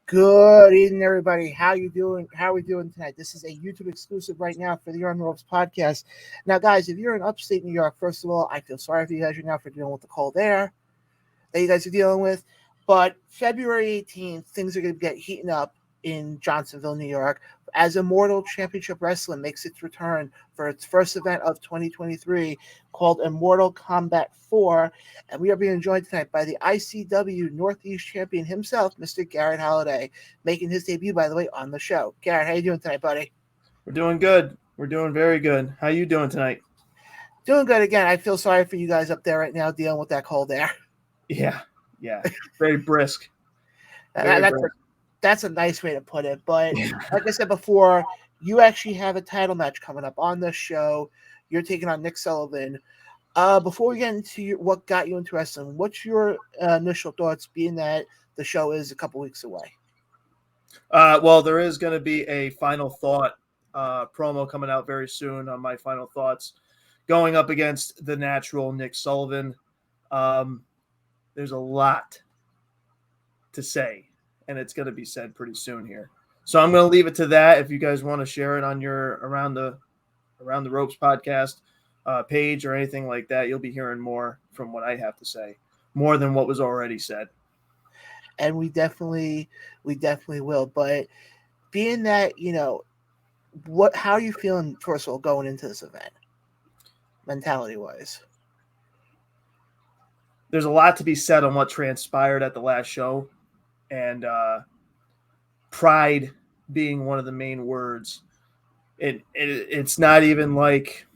Good evening, everybody. How you doing? How are we doing tonight? This is a YouTube exclusive right now for the On the Ropes podcast. Now, guys, if you're in upstate New York, first of all, I feel sorry for you guys right now for dealing with the cold air that you guys are dealing with. But February 18th, things are going to get heating up in Johnsonville, New York, as Immortal Championship Wrestling makes its return for its first event of 2023 called Immortal Kombat 4. And we are being joined tonight by the ICW Northeast Champion himself, Mr. Garett Holiday, making his debut, by the way, on the show. Garett, how you doing tonight, buddy? We're doing good. We're doing very good. How you doing tonight? Doing good again. I feel sorry for you guys up there right now dealing with that cold air. Yeah. Very brisk. Very That's brisk. that's a nice way to put it. But like I said before, you actually have a title match coming up on this show. You're taking on Nick Sullivan. Before we get into what got you into wrestling, what's your initial thoughts, being that the show is a couple weeks away? Well, there is going to be a final thought promo coming out very soon on my final thoughts, going up against the natural Nick Sullivan. There's a lot to say, and it's going to be said pretty soon here. So I'm going to leave it to that. If you guys want to share it on your Around the Ropes podcast page or anything like that, you'll be hearing more from what I have to say, more than what was already said. And we definitely will. But being that, how are you feeling, first of all, going into this event, mentality wise? There's a lot to be said on what transpired at the last show, and pride being one of the main words. It's not even like,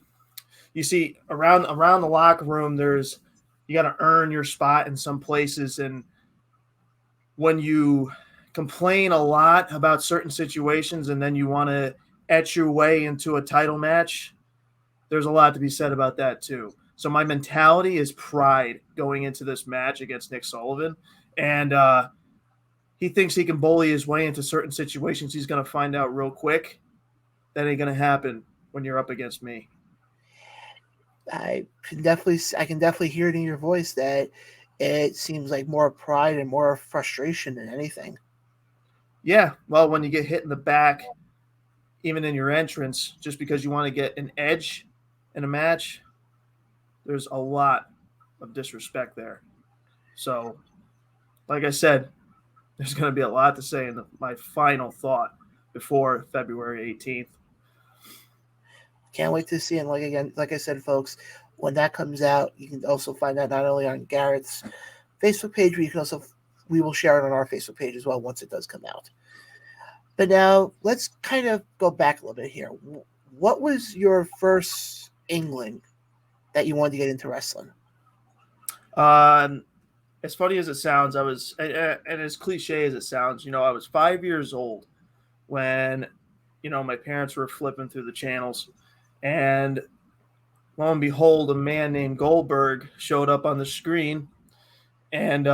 you see, around the locker room, you got to earn your spot in some places, and when you complain a lot about certain situations and then you want to etch your way into a title match, there's a lot to be said about that too. So my mentality is pride going into this match against Nick Sullivan, and he thinks he can bully his way into certain situations. He's going to find out real quick that ain't going to happen when you're up against me. I can definitely hear it in your voice that it seems like more pride and more frustration than anything. Yeah, well, when you get hit in the back, even in your entrance, just because you want to get an edge in a match, there's a lot of disrespect there. So, like I said, there's going to be a lot to say in my final thought before February 18th. Can't wait to see. And like I said, folks, when that comes out, you can also find out not only on Garett's Facebook page, but we will share it on our Facebook page as well once it does come out. But now let's kind of go back a little bit here. What was your first inkling that you wanted to get into wrestling? As funny as it sounds, and as cliche as it sounds, I was 5 years old when, my parents were flipping through the channels, and lo and behold, a man named Goldberg showed up on the screen, and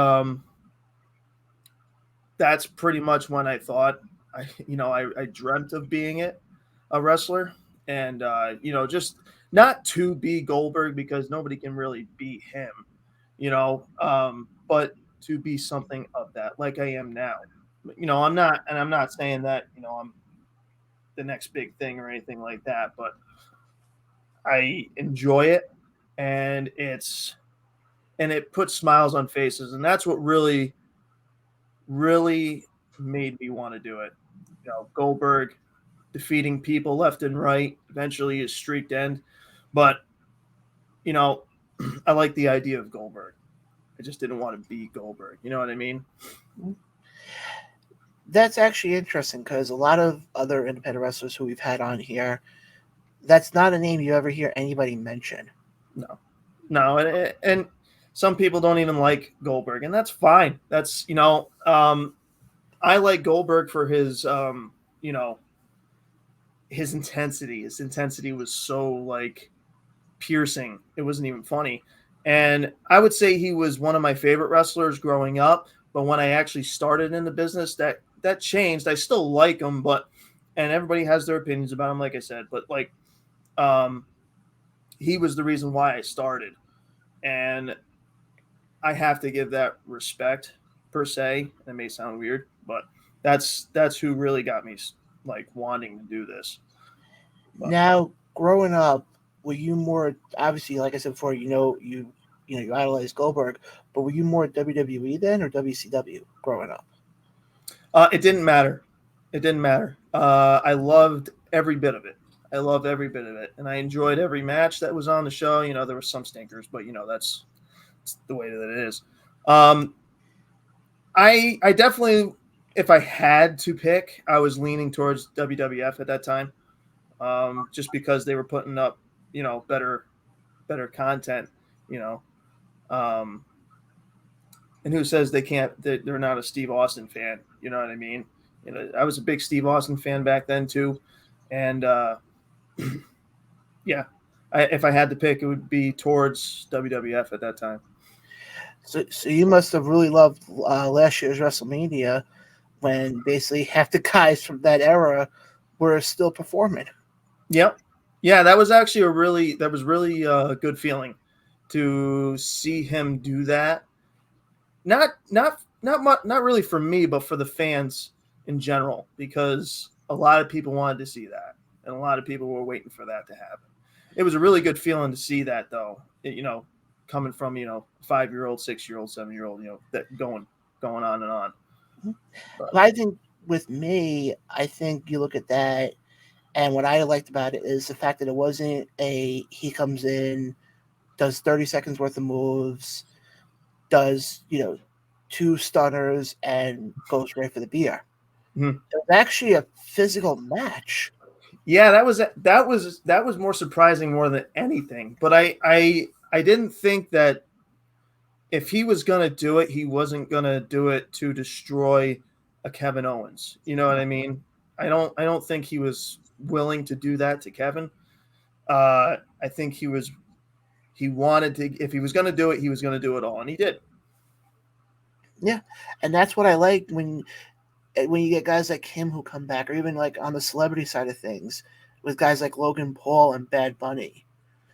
that's pretty much when I thought, I dreamt of being a wrestler, and just not to be Goldberg, because nobody can really be him, but to be something of that, like I am now. I'm not saying that I'm the next big thing or anything like that, but I enjoy it, and it puts smiles on faces, and that's what really made me want to do it. Goldberg defeating people left and right, eventually his streak to end, but I like the idea of Goldberg. I just didn't want to be Goldberg. You know what I mean? That's actually interesting because a lot of other independent wrestlers who we've had on here, that's not a name you ever hear anybody mention. No, and some people don't even like Goldberg, and that's fine. That's I like Goldberg for his his intensity. His intensity was so like piercing. It wasn't even funny. And I would say he was one of my favorite wrestlers growing up. But when I actually started in the business, that changed. I still like him, and everybody has their opinions about him, like I said. But he was the reason why I started, and I have to give that respect per se. That may sound weird, but That's who really got me like wanting to do this. But, Now, growing up, were you more obviously, like I said before, you idolized Goldberg, but were you more WWE then or WCW growing up? it didn't matter. It didn't matter. I loved every bit of it. I loved every bit of it, and I enjoyed every match that was on the show. There were some stinkers, but that's the way that it is. I definitely, if I had to pick, I was leaning towards WWF at that time, just because they were putting up, better content, you know. Um, and who says they can't? They're not a Steve Austin fan. You know what I mean? I was a big Steve Austin fan back then too, and yeah, if I had to pick, it would be towards WWF at that time. So you must have really loved last year's WrestleMania when basically half the guys from that era were still performing. Yep. Yeah, that was actually really good feeling to see him do that. Not really for me, but for the fans in general, because a lot of people wanted to see that, and a lot of people were waiting for that to happen. It was a really good feeling to see that, though. Coming from 5-year-old, 6-year-old, 7-year-old, that going on and on. But I think with me, I think you look at that, and what I liked about it is the fact that it wasn't he comes in, does 30 seconds worth of moves, does 2 stunners, and goes right for the beer. Mm-hmm. It was actually a physical match. Yeah, that was more surprising more than anything. But I didn't think that if he was gonna do it, he wasn't gonna do it to destroy a Kevin Owens. You know what I mean? I don't think he was willing to do that to Kevin. I think he wanted to. If he was gonna do it, he was gonna do it all, and he did. Yeah, and that's what I like when you get guys like him who come back, or even like on the celebrity side of things, with guys like Logan Paul and Bad Bunny,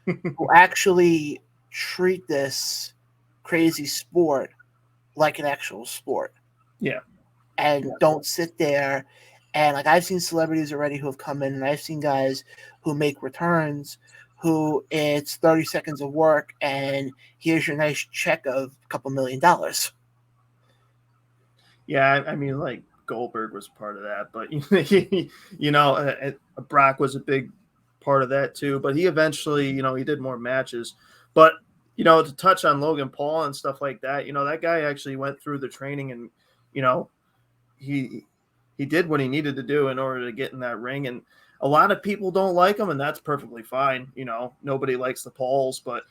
who actually treat this crazy sport like an actual sport. Yeah. And don't sit there and like I've seen celebrities already who have come in, and I've seen guys who make returns who it's 30 seconds of work and here's your nice check of a couple $1,000,000. Yeah, I mean, like Goldberg was part of that, but Brock was a big part of that too. But he eventually, he did more matches. But to touch on Logan Paul and stuff like that, that guy actually went through the training, and he did what he needed to do in order to get in that ring. And a lot of people don't like him, and that's perfectly fine. Nobody likes the Pauls, but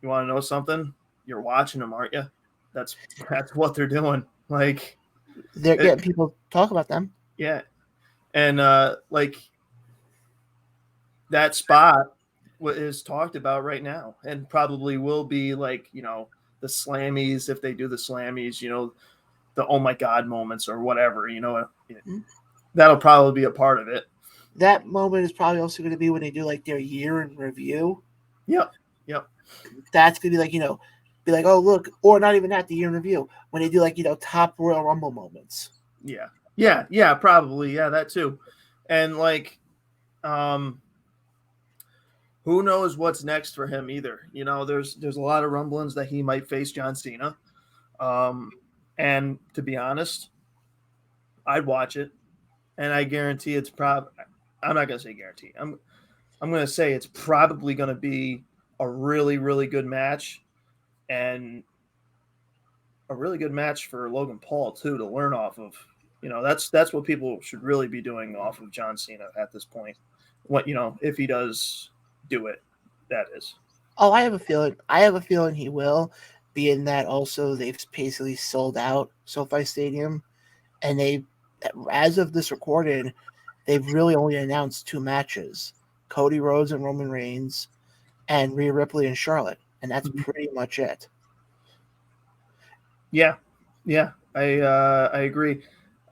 you want to know something? You're watching them, aren't you? That's what they're doing. Like, they're getting people talk about them. Yeah. And like that spot is talked about right now, and probably will be, like, the slammies, if they do the slammies, the oh my god moments or whatever, that'll probably be a part of it. That moment is probably also going to be when they do like their year in review. Yep. That's going to be like, be like, oh, look, or not even that, the year in review, when they do like, top Royal Rumble moments. Yeah, probably. Yeah, that too. And like, who knows what's next for him either. There's a lot of rumblings that he might face John Cena. And to be honest, I'd watch it, and I guarantee it's I'm not gonna say guarantee. I'm gonna say it's probably gonna be a really, really good match, and a really good match for Logan Paul too, to learn off of. That's what people should really be doing off of John Cena at this point. What if he does do it, that is. Oh, I have a feeling he will. Being that also they've basically sold out SoFi Stadium, and as of this recording, they've really only announced 2 matches: Cody Rhodes and Roman Reigns, and Rhea Ripley and Charlotte, and that's pretty much it. Yeah, I agree.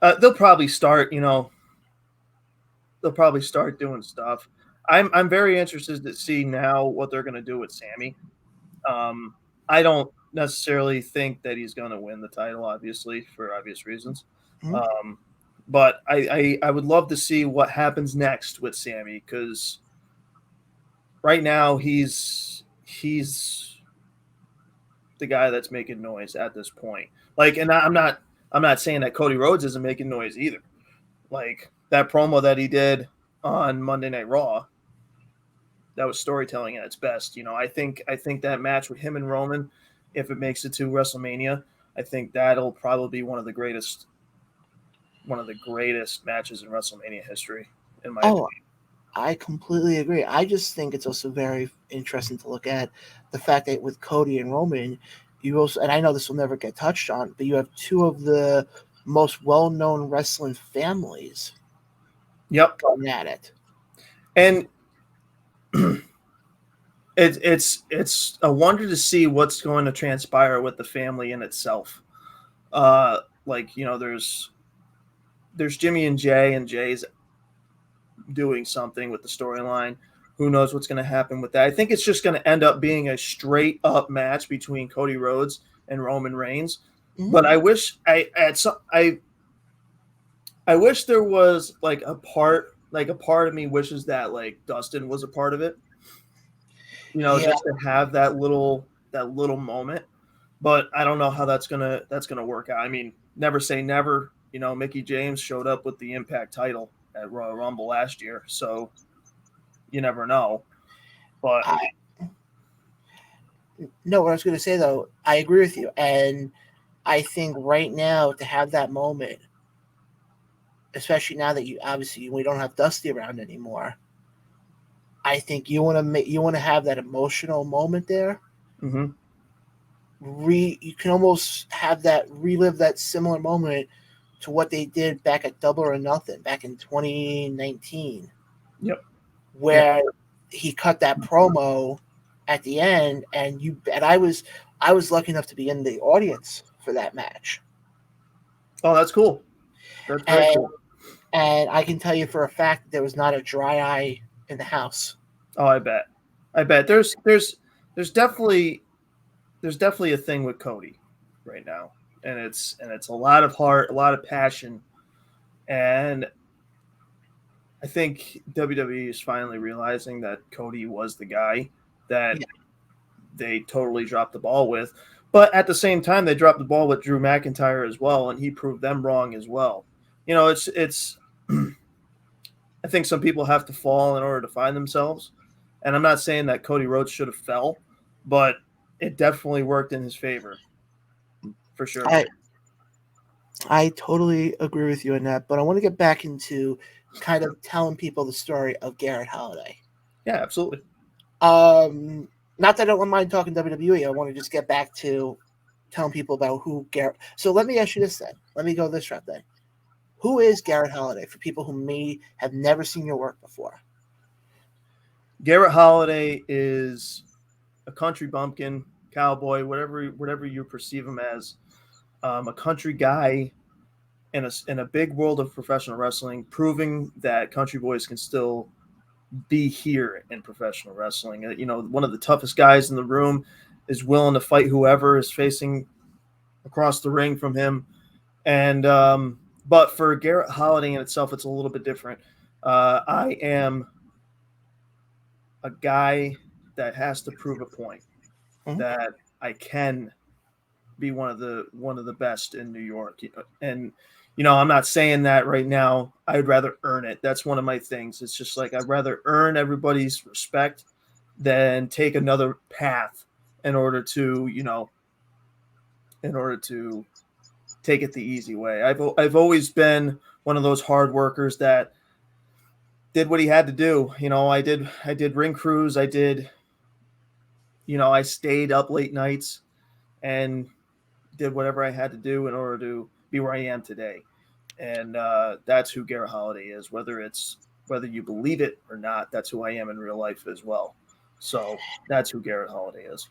They'll probably start, doing stuff. I'm very interested to see now what they're going to do with Sammy. I don't necessarily think that he's going to win the title, obviously, for obvious reasons. Mm-hmm. But I would love to see what happens next with Sammy, because right now he's the guy that's making noise at this point. Like, and I'm not saying that Cody Rhodes isn't making noise either. Like that promo that he did on Monday Night Raw, that was storytelling at its best. I think that match with him and Roman, if it makes it to WrestleMania, I think that'll probably be one of the greatest matches in WrestleMania history, in my opinion. I completely agree. I just think it's also very interesting to look at the fact that with Cody and Roman, you also, and I know this will never get touched on, but you have two of the most well-known wrestling families. Yep. Going at it, and it's a wonder to see what's going to transpire with the family in itself. There's Jimmy and Jay, and Jay's doing something with the storyline. Who knows what's going to happen with that? I think it's just going to end up being a straight up match between Cody Rhodes and Roman Reigns. Mm-hmm. But I wish I wish there was a part of me wishes that Dustin was a part of it. Just to have that little moment. But I don't know how that's gonna work out. I mean, never say never. Mickie James showed up with the Impact title at Royal Rumble last year, so you never know. But no, what I was going to say though, I agree with you, and I think right now to have that moment, especially now that we don't have Dusty around anymore, I think you want to have that emotional moment there. Mm-hmm. You can almost have that relive that similar moment to what they did back at Double or Nothing back in 2019. Yep. Where he cut that promo at the end, and I was lucky enough to be in the audience for that match. Oh, that's cool. That's very cool. And I can tell you for a fact that there was not a dry eye in the house. Oh, I bet. There's definitely a thing with Cody right now, and it's a lot of heart, a lot of passion, and I think WWE is finally realizing that Cody was the guy that they totally dropped the ball with. But at the same time, they dropped the ball with Drew McIntyre as well, and he proved them wrong as well. It's I think some people have to fall in order to find themselves. And I'm not saying that Cody Rhodes should have fell, but it definitely worked in his favor, for sure. I totally agree with you on that, but I want to get back into kind of telling people the story of Garett Holiday. Yeah, absolutely. Not that I don't mind talking WWE. I want to just get back to telling people about who Garett. So let me ask you this then. Let me go this route then. Who is Garett Holiday for people who may have never seen your work before? Garett Holiday is a country bumpkin, cowboy, whatever you perceive him as, a country guy in a big world of professional wrestling, proving that country boys can still be here in professional wrestling. One of the toughest guys in the room, is willing to fight whoever is facing across the ring from him. And but for Garett Holiday in itself, it's a little bit different. I am a guy that has to prove a point that I can be one of the best in New York. And I'm not saying that right now. I'd rather earn it. That's one of my things. It's just I'd rather earn everybody's respect than take another path in order to take it the easy way. I've always been one of those hard workers that did what he had to do. I did ring crews. I stayed up late nights and did whatever I had to do in order to be where I am today. And that's who Garett Holiday is, whether you believe it or not. That's who I am in real life as well. So that's who Garett Holiday is.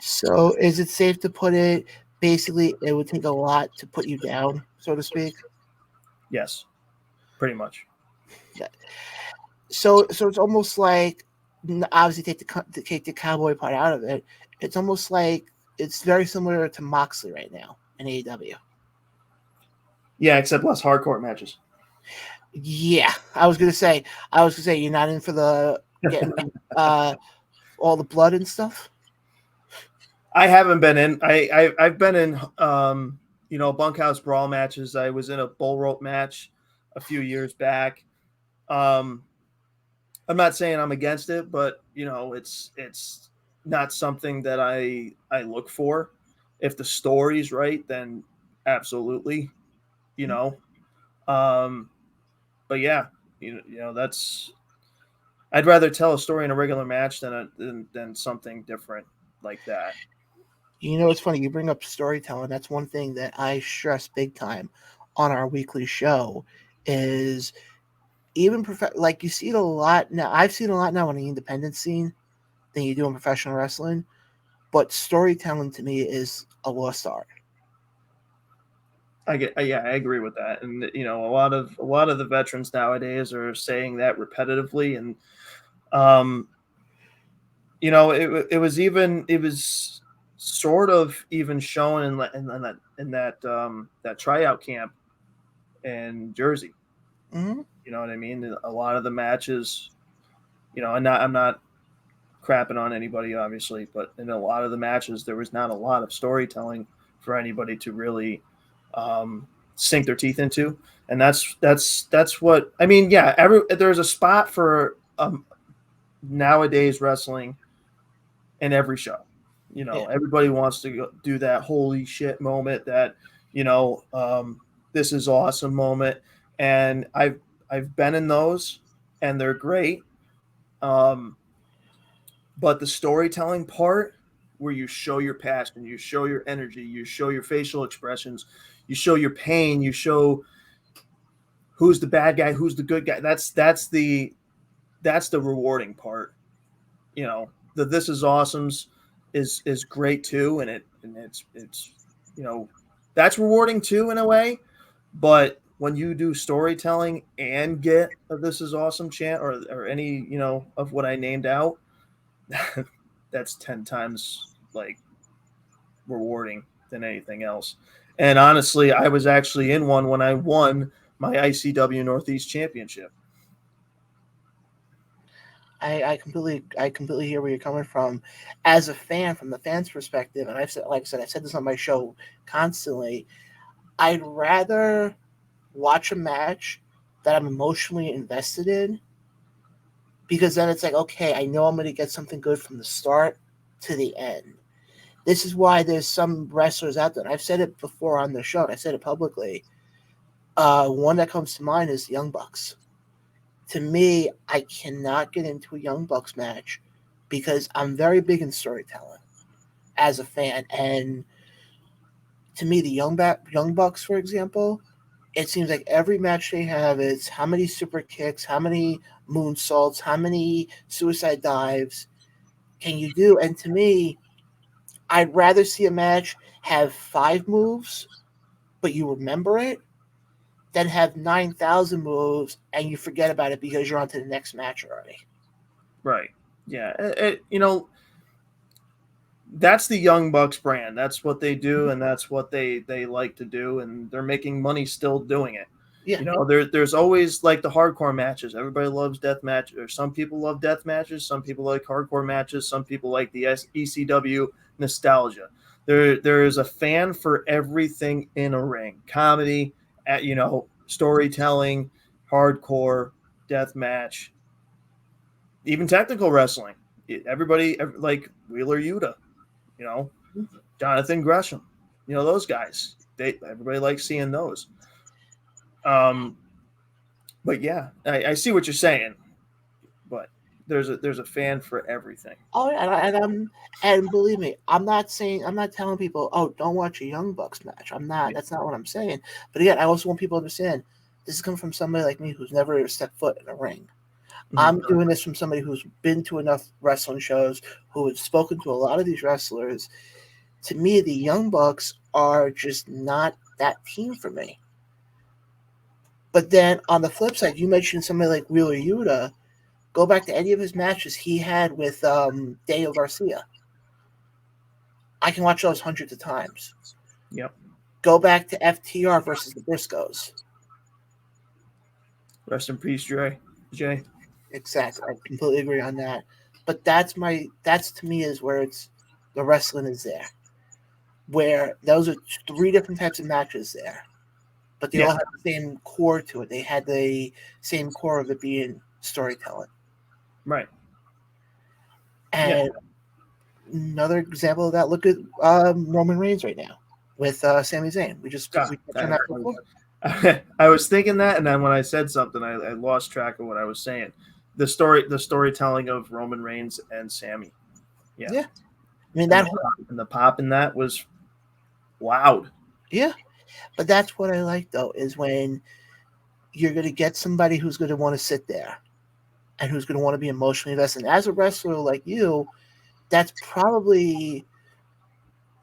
So is it safe to put it, basically, it would take a lot to put you down, so to speak? Yes, pretty much. Yeah. So it's almost like, obviously take the cowboy part out of it. It's almost like it's very similar to Moxley right now in AEW. Yeah, except less hardcore matches. Yeah, I was gonna say you're not in for the getting all the blood and stuff. I haven't been in. I've been in bunkhouse brawl matches. I was in a bull rope match a few years back. Um, I'm not saying I'm against it, but it's not something that I look for. If the story's right, then absolutely, you know. Um, but yeah, that's I'd rather tell a story in a regular match than something different like that. You know, it's funny you bring up storytelling. That's one thing that I stress big time on our weekly show is even like you see it a lot now. I've seen a lot now on the independent scene than you do in professional wrestling. But storytelling to me is a lost art. I agree with that, and a lot of the veterans nowadays are saying that repetitively, and it was sort of even shown in that tryout camp in Jersey. Mm-hmm. You know what I mean? A lot of the matches, I'm not crapping on anybody, obviously, but in a lot of the matches, there was not a lot of storytelling for anybody to really sink their teeth into, and that's what I mean. Yeah, there's a spot for nowadays wrestling in every show. Yeah. Everybody wants to do that holy shit moment, that this is awesome moment, and I've been in those, and they're great. Um, but the storytelling part, where you show your passion, you show your energy, you show your facial expressions, you show your pain, you show who's the bad guy, who's the good guy. That's the rewarding part. The This Is Awesome's is great too, and it's that's rewarding too in a way. But when you do storytelling and get a This Is Awesome chant, or any of what I named out, that's 10 times like rewarding than anything else. And honestly, I was actually in one when I won my ICW Northeast Championship. I completely hear where you're coming from. As a fan, from the fans' perspective, and I've said this on my show constantly. I'd rather watch a match that I'm emotionally invested in because then it's like, okay, I know I'm going to get something good from the start to the end. This is why there's some wrestlers out there. And I've said it before on the show, and I said it publicly. One that comes to mind is the Young Bucks. To me, I cannot get into a Young Bucks match because I'm very big in storytelling as a fan. And to me, the Young Bucks, for example, it seems like every match they have is how many super kicks, how many moonsaults, how many suicide dives can you do? And to me, I'd rather see a match have 5 moves, but you remember it, than have 9,000 moves and you forget about it because you're on to the next match already. Right. Yeah. That's the Young Bucks brand. That's what they do, and that's what they like to do, and they're making money still doing it. Yeah. There's always like the hardcore matches. Everybody loves death matches, or some people love death matches. Some people like hardcore matches. Some people like the ECW nostalgia. There is a fan for everything in a ring. Comedy, storytelling, hardcore, death match, even technical wrestling. Everybody like Wheeler Yuta, you know, Jonathan Gresham, those guys. Everybody likes seeing those. But yeah, I see what you're saying. But there's a fan for everything. Oh, and believe me, I'm not telling people, oh, don't watch a Young Bucks match. I'm not. That's not what I'm saying. But again, I also want people to understand this is coming from somebody like me who's never stepped foot in a ring. I'm doing this from somebody who's been to enough wrestling shows, who has spoken to a lot of these wrestlers. To me, the Young Bucks are just not that team for me. But then on the flip side, you mentioned somebody like Wheeler Yuta. Go back to any of his matches he had with Daniel Garcia. I can watch those hundreds of times. Yep. Go back to FTR versus the Briscoes. Rest in peace, Jay. Exactly. I completely agree on that. But that's to me is where it's the wrestling is there. Where those are three different types of matches there. But they all have the same core to it. They had the same core of it being storytelling. Right. And another example of that, look at Roman Reigns right now with Sami Zayn. We touched on that before. I was thinking that, and then when I said something, I lost track of what I was saying. The storytelling of Roman Reigns and Sami. Yeah. I mean, the pop in that was loud. Yeah. But that's what I like, though, is when you're going to get somebody who's going to want to sit there and who's going to want to be emotionally invested. And as a wrestler like you, that's probably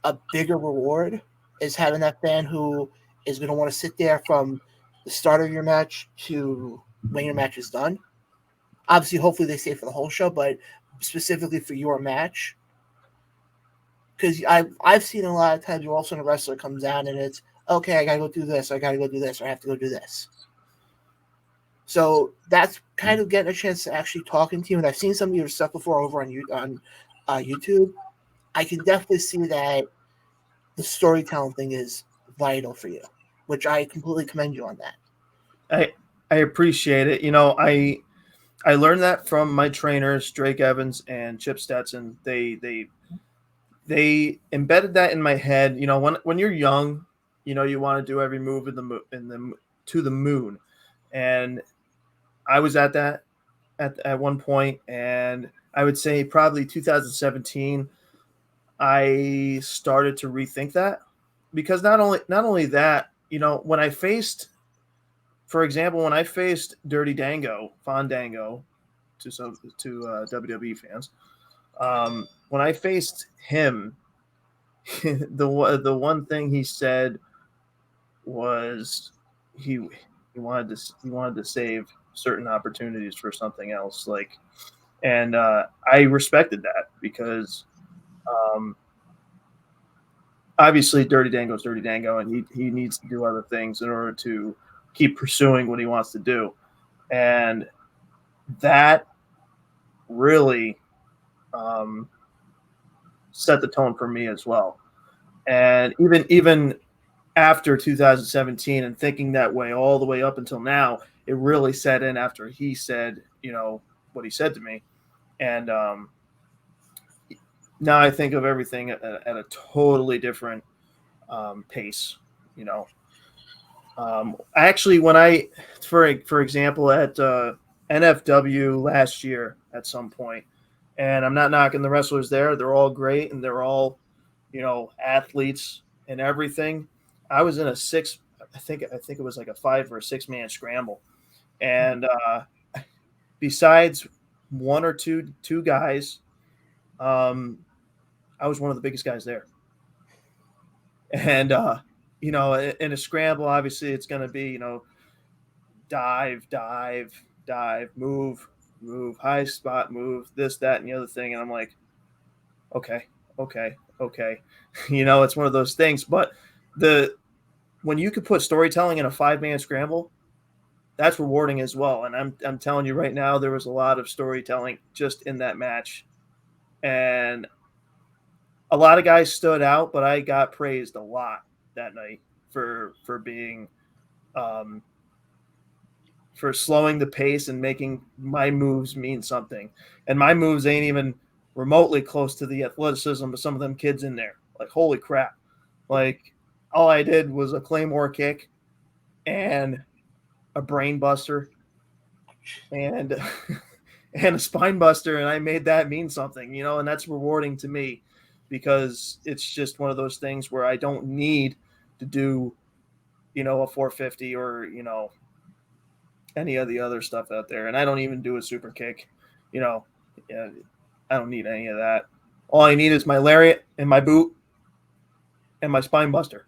a bigger reward, is having that fan who is going to want to sit there from the start of your match to when your match is done. Obviously, hopefully they stay for the whole show, but specifically for your match. Because I've seen a lot of times where all of a sudden a wrestler comes out and it's, okay, I got to go do this, or I got to go do this, or I have to go do this. So that's kind of getting a chance to actually talking to you. And I've seen some of your stuff before over on YouTube. I can definitely see that the storytelling thing is vital for you, which I completely commend you on that. I appreciate it. I learned that from my trainers, Drake Evans and Chip Stetson. They embedded that in my head. When you're young, you want to do every move to the moon, and I was at that at one point, and I would say probably 2017, I started to rethink that, because not only that, when I faced, for example, when I faced Dirty Dango, Fandango, to WWE fans, when I faced him, the one thing he said was he wanted to save certain opportunities for something else, and I respected that, because obviously Dirty Dango's Dirty Dango, and he needs to do other things in order to keep pursuing what he wants to do, and that really set the tone for me as well. And even after 2017 and thinking that way all the way up until now, it really set in after he said, what he said to me. And now I think of everything at a totally different pace, Actually, when for example, at NFW last year at some point, and I'm not knocking the wrestlers there, they're all great and they're all, athletes and everything. I was in a I think it was like a 5 or 6 man scramble, and besides one or two guys, I was one of the biggest guys there. And in a scramble, obviously it's going to be, dive, move, high spot, move, this, that, and the other thing. And I'm like, okay. It's one of those things. But when you could put storytelling in a 5-man scramble, that's rewarding as well. And I'm telling you right now, there was a lot of storytelling just in that match. And a lot of guys stood out, but I got praised a lot that night for being for slowing the pace and making my moves mean something. And my moves ain't even remotely close to the athleticism of some of them kids in there. Like, holy crap. Like, all I did was a Claymore kick and a brain buster and a spine buster, and I made that mean something, and that's rewarding to me, because it's just one of those things where I don't need to do, a 450 or, any of the other stuff out there. And I don't even do a super kick, I don't need any of that. All I need is my lariat and my boot and my spine buster.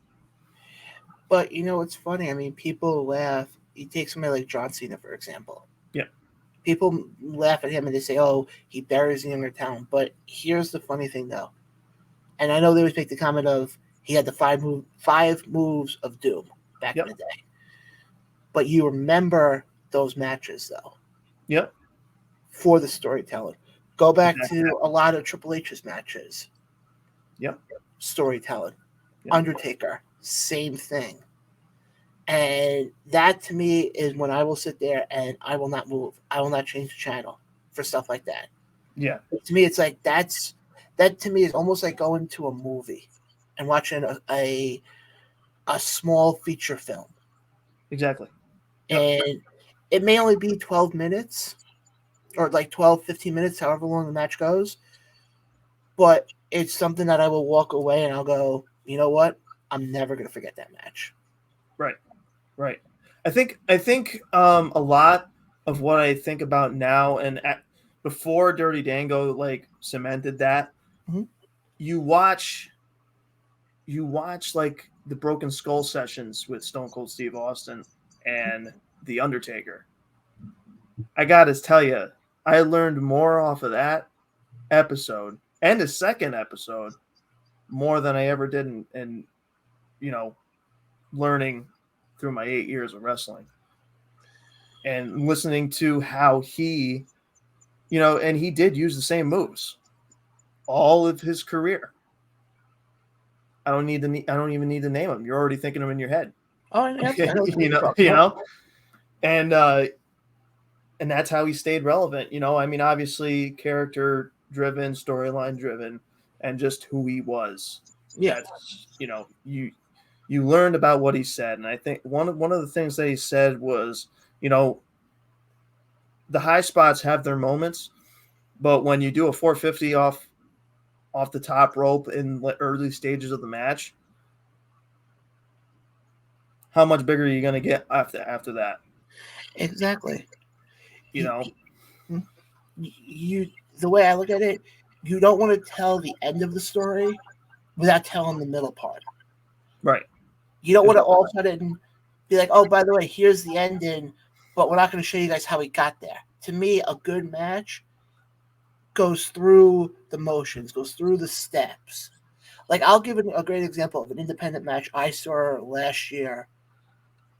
But, it's funny. I mean, people laugh. You take somebody like John Cena, for example. Yeah. People laugh at him and they say, oh, he buries the younger talent. But here's the funny thing, though. And I know they always make the comment of He had the five moves of doom back in the day. But you remember those matches though. Yep. For the storytelling. Go back to a lot of Triple H's matches. Yep. Storytelling. Yep. Undertaker, same thing. And that to me is when I will sit there and I will not move. I will not change the channel for stuff like that. Yeah. But to me, it's like that to me is almost like going to a movie and watching a small feature film. Exactly. Yep. And it may only be 12 minutes or like 12, 15 minutes, however long the match goes. But it's something that I will walk away and I'll go, you know what? I'm never going to forget that match. Right. Right. I think a lot of what I think about now and before Dirty Dango like cemented that, you watch like the Broken Skull sessions with Stone Cold Steve Austin and The Undertaker. I got to tell you, I learned more off of that episode and the second episode more than I ever did in learning through my 8 years of wrestling and listening to how he, and he did use the same moves all of his career. I don't even need to name them. You're already thinking them in your head. Oh, yeah, and that's how he stayed relevant. I mean, obviously character driven, storyline driven, and just who he was. Yeah. That's, you learned about what he said. And I think one of the things that he said was, the high spots have their moments, but when you do a 450 off the top rope in the early stages of the match, how much bigger are you going to get after that? Exactly. The way I look at it, you don't want to tell the end of the story without telling the middle part. Right. You don't want to all of a sudden be like, oh, by the way, here's the ending, but we're not going to show you guys how we got there. To me, a good match goes through the motions, goes through the steps. Like, I'll give a great example of an independent match I saw last year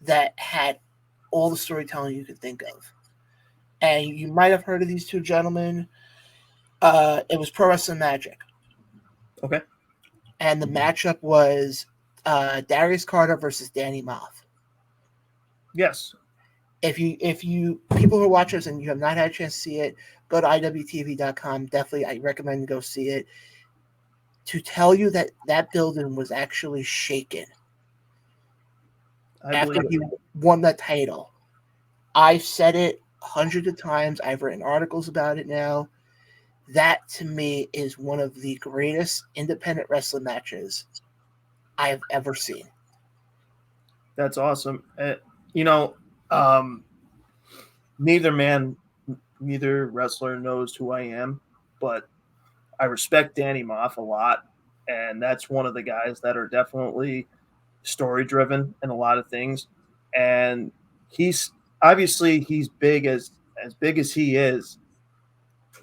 that had all the storytelling you could think of. And you might have heard of these two gentlemen. It was Pro Wrestling Magic. Okay. And the matchup was Darius Carter versus Danny Moth. Yes. If you people who are watching this and you have not had a chance to see it, go to iwtv.com. Definitely, I recommend you go see it. To tell you that building was actually shaken after he won the title. I've said it hundreds of times. I've written articles about it now. That, to me, is one of the greatest independent wrestling matches I've ever seen. That's awesome. Neither wrestler knows who I am, but I respect Danny Moth a lot, and that's one of the guys that are definitely story driven in a lot of things. And he's big as big as he is.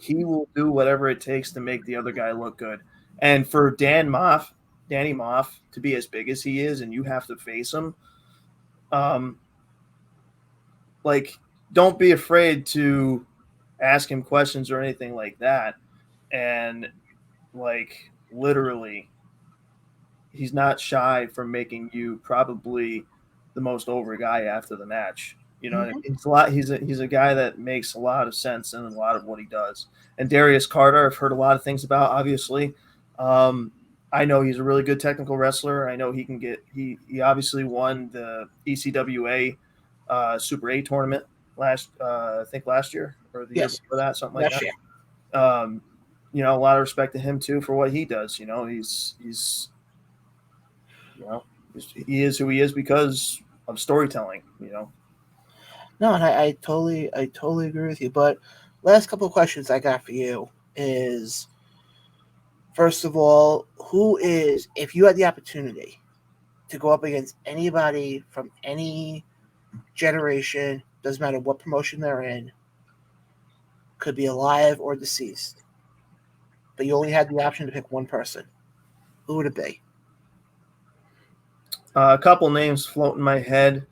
He will do whatever it takes to make the other guy look good. And for Danny Moth, to be as big as he is, and you have to face him, don't be afraid to ask him questions or anything like that. And literally, he's not shy from making you probably the most over guy after the match. He's a guy that makes a lot of sense in a lot of what he does. And Darius Carter, I've heard a lot of things about, obviously. I know he's a really good technical wrestler. I know he can he obviously won the ECWA Super A tournament last year or the year before that, something like that. A lot of respect to him too for what he does. He is who he is because of storytelling. No, and I totally agree with you. But last couple of questions I got for you is, first of all, if you had the opportunity to go up against anybody from any generation, doesn't matter what promotion they're in, could be alive or deceased, but you only had the option to pick one person, who would it be? A couple names float in my head.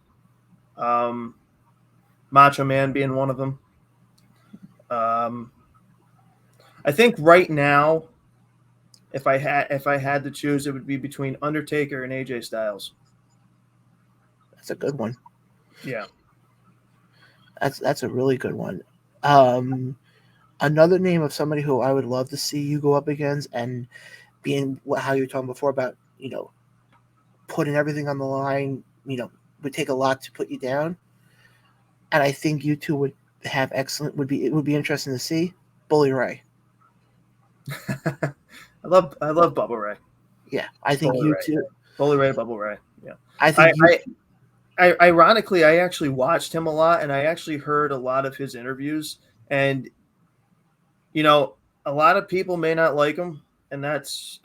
Macho Man being one of them. I think right now, if I had to choose, it would be between Undertaker and AJ Styles. That's a good one. Yeah. That's a really good one. Another name of somebody who I would love to see you go up against, and being how you were talking before about, putting everything on the line, would take a lot to put you down. And I think you two would have excellent. It would be interesting to see Bully Ray. I love Bubba Ray. Yeah, I think Bully you Ray. two. Bully Ray, Bubba Ray. Yeah. I think Ironically, I actually watched him a lot, and I actually heard a lot of his interviews. And a lot of people may not like him, and that's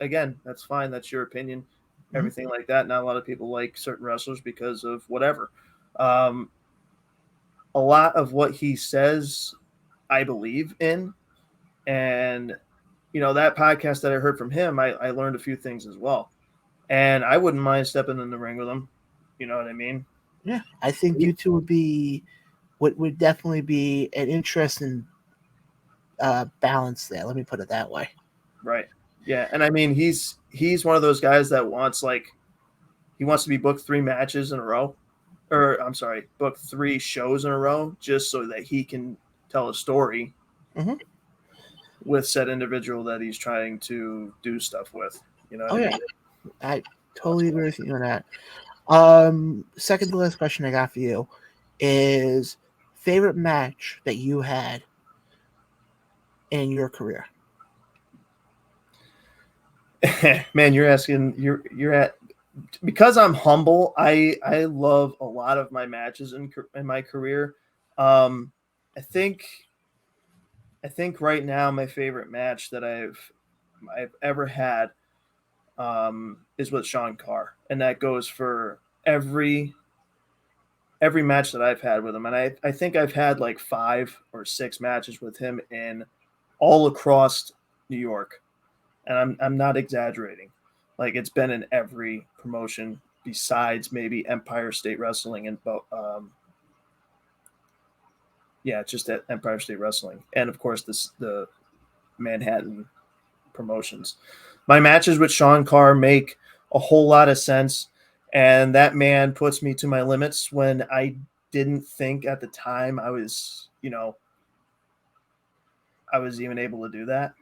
fine. That's your opinion, everything like that. Not a lot of people like certain wrestlers because of whatever. A lot of what he says, I believe in, and that podcast that I heard from him, I learned a few things as well, and I wouldn't mind stepping in the ring with him. You know what I mean? Yeah, I think you two would definitely be an interesting balance there. Let me put it that way. Right. Yeah, and I mean he's one of those guys that wants he wants to be booked 3 matches in a row, or I'm sorry, booked 3 shows in a row just so that he can tell a story with said individual that he's trying to do stuff with. You know what I mean? I totally agree with you on that. Second to last question I got for you is favorite match that you had in your career. Man, you're asking. You're at because I'm humble. I love a lot of my matches in my career. I think right now my favorite match that I've ever had is with Sean Carr, and that goes for every match that I've had with him. And I think I've had like 5 or 6 matches with him in all across New York, and I'm not exaggerating. Like it's been in every promotion besides maybe Empire State Wrestling and just at Empire State Wrestling, and of course the Manhattan promotions. My matches with Sean Carr make a whole lot of sense, and that man puts me to my limits when I didn't think at the time I was even able to do that.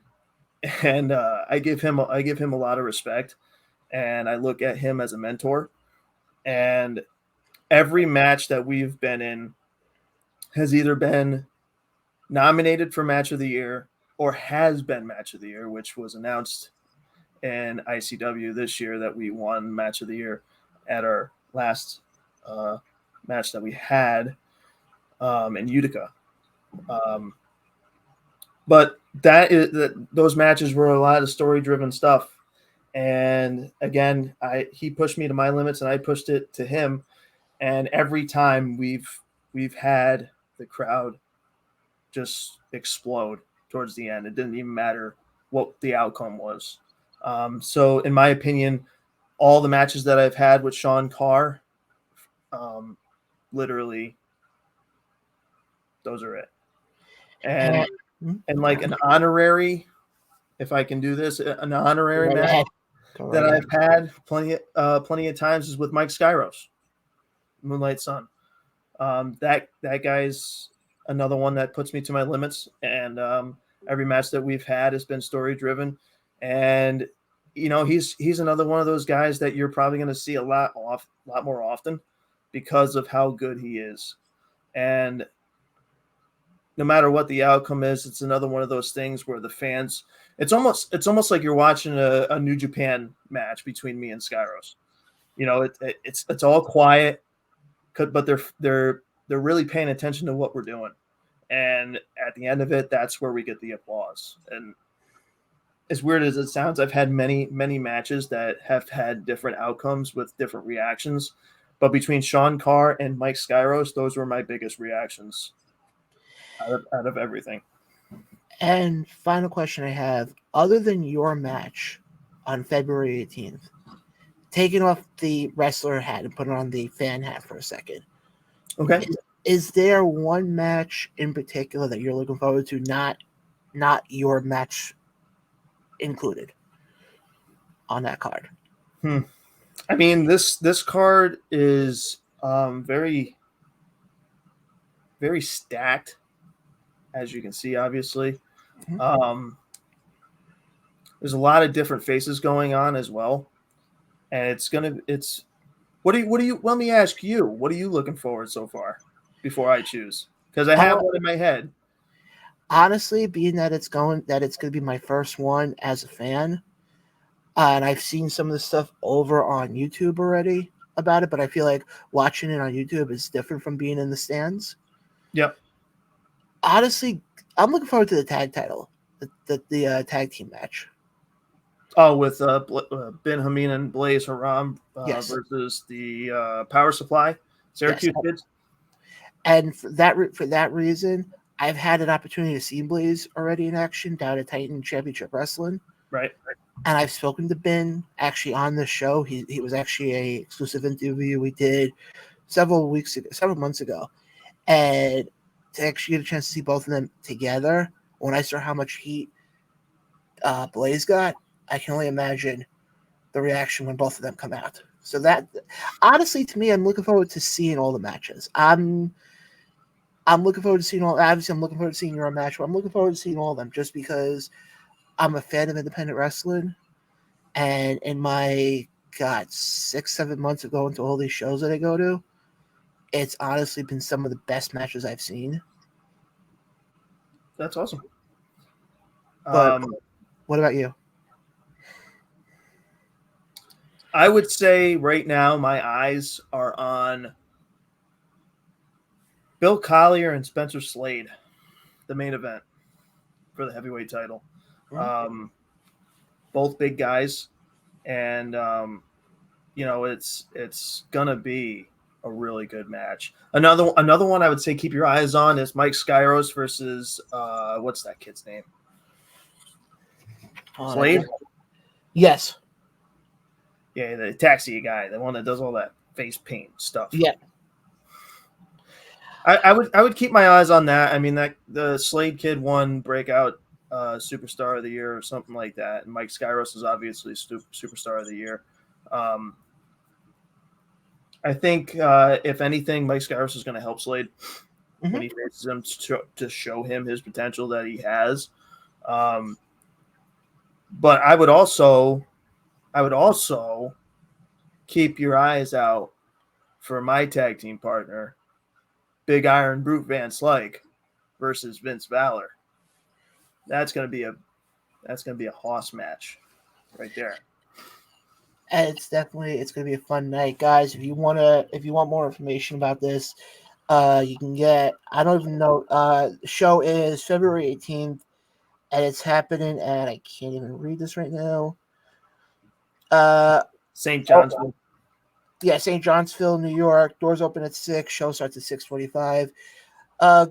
And I give him a lot of respect, and I look at him as a mentor. And every match that we've been in has either been nominated for Match of the Year or has been Match of the Year, which was announced in ICW this year that we won Match of the Year at our last match that we had in Utica. But those matches were a lot of story-driven stuff. And again, he pushed me to my limits, and I pushed it to him. And every time we've had the crowd just explode towards the end. It didn't even matter what the outcome was. So in my opinion, all the matches that I've had with Sean Carr, literally, those are it. And like an honorary, if I can do this, an honorary match that I've had plenty of times is with Mike Skyros, Moonlight Sun. That guy's another one that puts me to my limits, and every match that we've had has been story driven, and he's another one of those guys that you're probably going to see a lot more often because of how good he is. And no matter what the outcome is, it's another one of those things where the fans, it's almost like you're watching a New Japan match between me and Skyros. It's all quiet, but they're really paying attention to what we're doing. And at the end of it, that's where we get the applause. And as weird as it sounds, I've had many, many matches that have had different outcomes with different reactions. But between Sean Carr and Mike Skyros, those were my biggest reactions out of everything. And final question I have, other than your match on February 18th, taking off the wrestler hat and putting on the fan hat for a second. Okay. Is there one match in particular that you're looking forward to, not your match included on that card? I mean, this card is very, very stacked, as you can see, obviously. There's a lot of different faces going on as well. And what do you let me ask you, what are you looking forward so far before I choose? Because I have one in my head. Honestly, being that it's going to be my first one as a fan, and I've seen some of the stuff over on YouTube already about it, but I feel like watching it on YouTube is different from being in the stands. Yep. Honestly, I'm looking forward to the tag title, the tag team match. Oh, with Ben Hameen and Blaze Haram Yes. versus the Power Supply Syracuse kids. And for that reason, I've had an opportunity to see Blaze already in action down at Titan Championship Wrestling. Right. And I've spoken to Ben actually on the show. He was actually a exclusive interview we did several months ago. And to actually get a chance to see both of them together, when I saw how much heat Blaze got, I can only imagine the reaction when both of them come out. So that, honestly, to me, I'm looking forward to seeing all the matches. I'm looking forward to seeing all. Obviously, I'm looking forward to seeing your match, but I'm looking forward to seeing all of them just because I'm a fan of independent wrestling, and in my 6-7 months of going to all these shows that I go to, it's honestly been some of the best matches I've seen. That's awesome. But what about you? I would say right now my eyes are on Bill Collier and Spencer Slade, the main event for the heavyweight title. Both big guys, and it's gonna be a really good match. Another one I would say keep your eyes on is Mike Skyros versus what's that kid's name? Slade? Yes. Yeah, the taxi guy, the one that does all that face paint stuff. Yeah. I would keep my eyes on that. I mean, that the Slade kid won Breakout Superstar of the Year or something like that, and Mike Skyros is obviously Superstar of the Year. I think if anything, Mike Skyros is going to help Slade when he faces him to show him his potential that he has. But I would also keep your eyes out for my tag team partner, Big Iron Brute Van Slyke versus Vince Valor. That's gonna be a hoss match right there. And it's gonna be a fun night, guys. If you want more information about this, you can get, I don't even know, the show is February 18th, and it's happening at, I can't even read this right now. St. Johnsville. St. Johnsville, New York. Doors open at 6. Show starts at 6:45.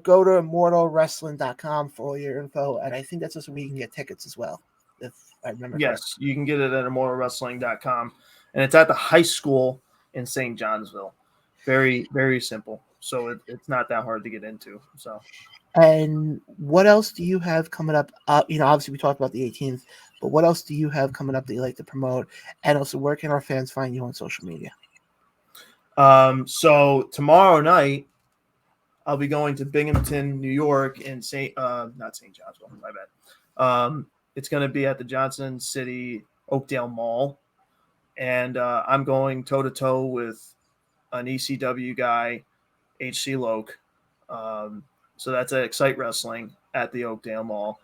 Go to immortalwrestling.com for all your info, and I think that's also where you can get tickets as well, if I remember correctly. Yes, you can get it at immortalwrestling.com, and it's at the high school in St. Johnsville. Very, very simple. So it's not that hard to get into. So. And what else do you have coming up? Obviously we talked about the 18th, but what else do you have coming up that you like to promote? And also, where can our fans find you on social media? So tomorrow night, I'll be going to Binghamton, New York, in not St. Johnsville, my bad. It's going to be at the Johnson City Oakdale Mall, and I'm going toe to toe with an ECW guy, HC Loke. So that's at Excite Wrestling at the Oakdale Mall.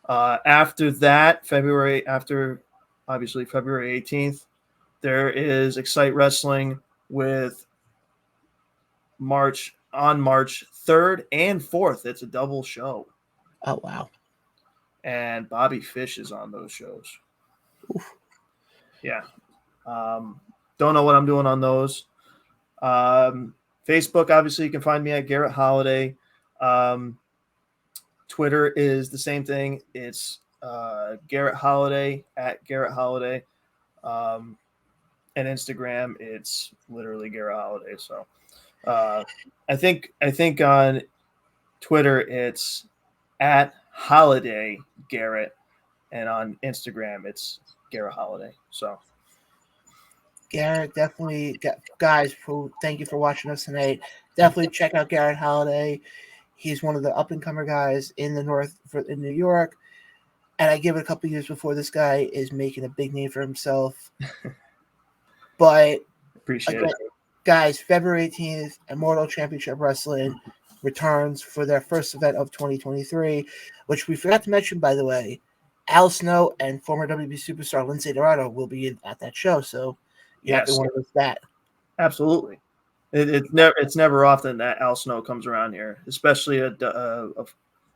After that, February 18th, there is Excite Wrestling with March 3rd and 4th. It's a double show. Oh, wow. And Bobby Fish is on those shows. Oof. Yeah. Don't know what I'm doing on those. Facebook, obviously, you can find me at Garett Holiday. Twitter is the same thing. It's Garett Holiday at Garett Holiday. and Instagram, it's literally Garett Holiday. So I think on Twitter it's at Holiday Garett, and on Instagram it's Garett Holiday. So Garett, definitely, guys, thank you for watching us tonight. Definitely check out Garett Holiday. He's one of the up and comer guys in the in New York. And I give it a couple years before this guy is making a big name for himself. But appreciate it. Guys, February 18th, Immortal Championship Wrestling returns for their first event of 2023, which we forgot to mention, by the way. Al Snow and former WB superstar Lindsay Dorado will be at that show, so you have to want to miss that. Absolutely. It's never often that Al Snow comes around here, especially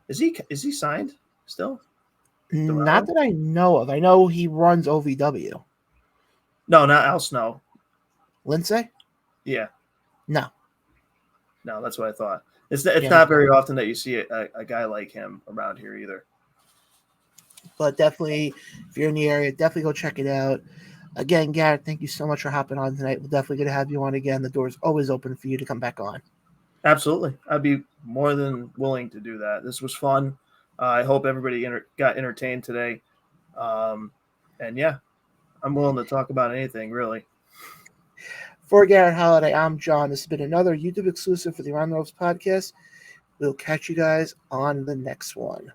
is he signed still? Dorado? Not that I know of. I know he runs OVW. No, not Al Snow. Lindsay? Yeah. No, that's what I thought. It's not very often that you see a guy like him around here either. But definitely, if you're in the area, definitely go check it out. Again, Garett, thank you so much for hopping on tonight. We're definitely going to have you on again. The door's always open for you to come back on. Absolutely. I'd be more than willing to do that. This was fun. I hope everybody got entertained today. And yeah, I'm willing to talk about anything, really. For Garett Holiday, I'm John. This has been another YouTube exclusive for the On the Ropes podcast. We'll catch you guys on the next one.